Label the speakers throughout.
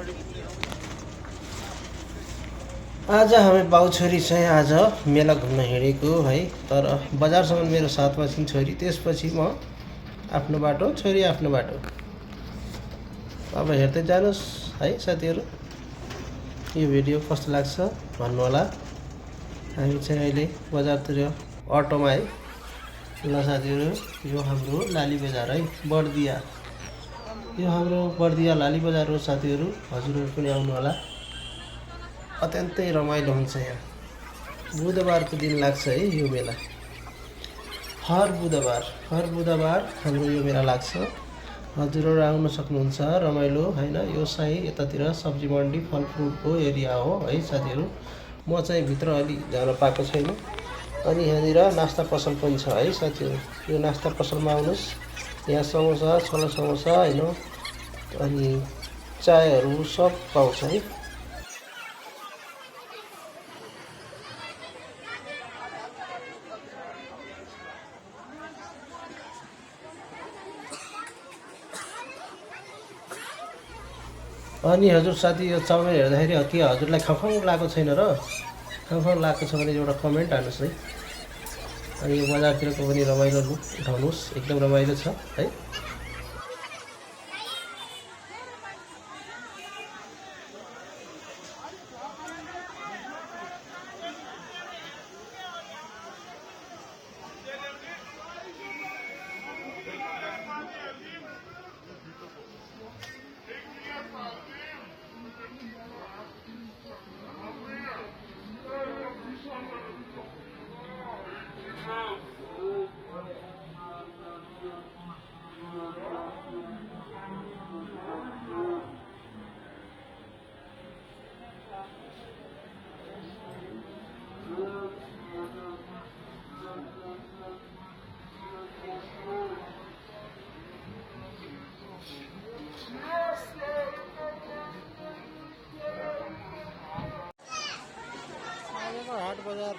Speaker 1: आज हामी बाउ छोरी चाहिँ आज मेला घुम्न हिँडेको है। तर बजारसम्म मेरो साथमा छिन् छोरी, त्यसपछि म आफ्नो बाटो, छोरी आफ्नो बाटो। अब हेर्दै जानुहोस् है साथीहरू, यो भिडियो कस्तो लाग्छ भन्नुहोला। हामी चाहिँ अहिले बजारतिर अटोमा है। ल साथीहरू, यो हाम्रो लाली बजार है, बर्दिया। यो हाम्रो बर्दिया लाली बजार हो साथीहरू, हजुरहरू पनि आउनुहोला। अत्यन्तै रमाइलो हुन्छ यहाँ। बुधबारको दिन लाग्छ है यो मेला। हर बुधबार हाम्रो यो मेला लाग्छ। हजुरहरू आउन सक्नुहुन्छ, रमाइलो हैन। यो चाहिँ यतातिर सब्जी मन्डी फलफ्रुटको एरिया हो है साथीहरू। म चाहिँ भित्र अलि जान पाएको छैन। अनि यहाँनिर नास्ता पसल पनि छ है साथीहरू। यो नास्ता पसलमा आउनुहोस्, यहाँ समोसा, छोला समोसा हैन, अनि चायहरू सब पाउँछ है। अनि हजुर साथी, यो चाउमिन हेर्दाखेरि के हजुरलाई खफङ लागेको छैन र? खफङ लागेको छ भने एउटा कमेन्ट हाल्नुहोस् है। अनि यो बजारतिरको पनि रमाइलो उठाउनुहोस्, एकदम रमाइलो छ है। हाट बजार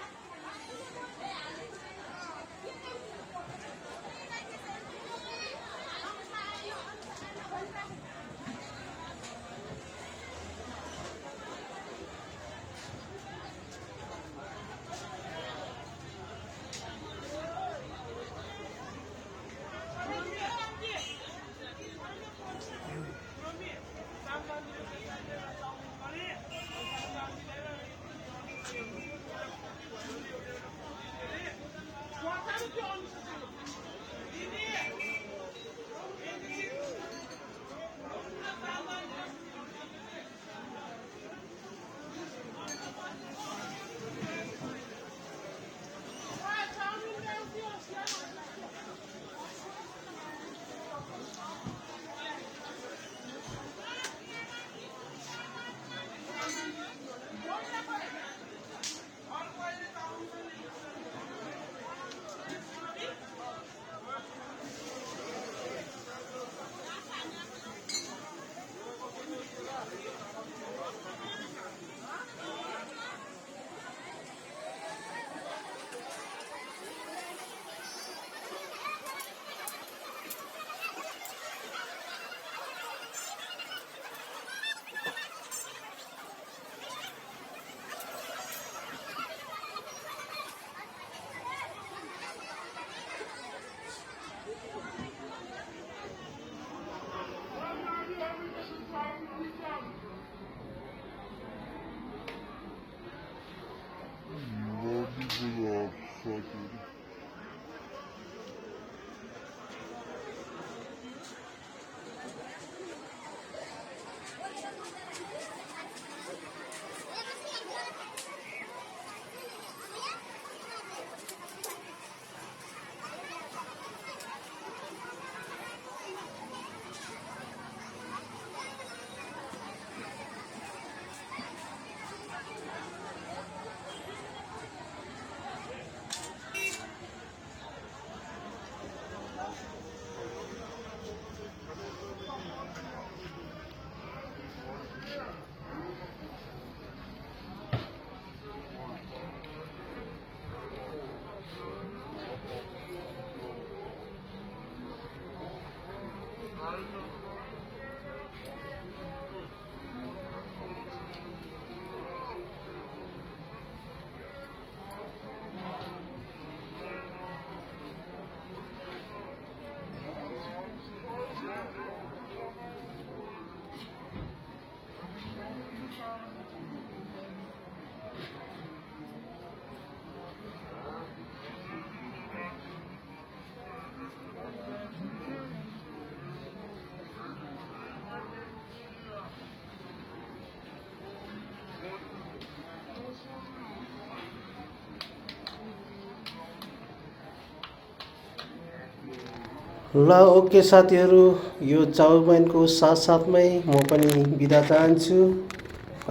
Speaker 1: ल ओके साथीहरू, यो चाउमिनको साथसाथमै म पनि बिदा चाहन्छु।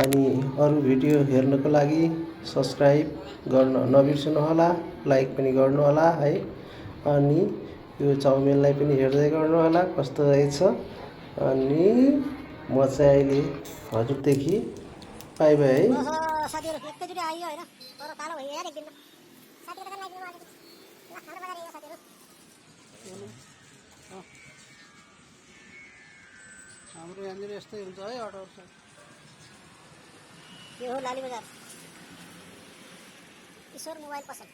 Speaker 1: अनि अरू भिडियो हेर्नको लागि सब्सक्राइब गर्न नबिर्सनुहोला, लाइक पनि गर्नुहोला है। अनि यो चाउमिनलाई पनि हेर्दै गर्नुहोला कस्तो रहेछ। अनि म चाहिँ अहिले हजुरदेखि बाई बाई है। साथीहरू एकैचोटि आइयो होइन, तर कालो भयो यार एक दिनमा। साथीहरू त लाइक दिनु आज हाम्रो बजार यो साथीहरू हाम्रो यहाँनिर यस्तै हुन्छ है अटोहरू। यो हो लाली बजार ईश्वर मोबाइल पसल।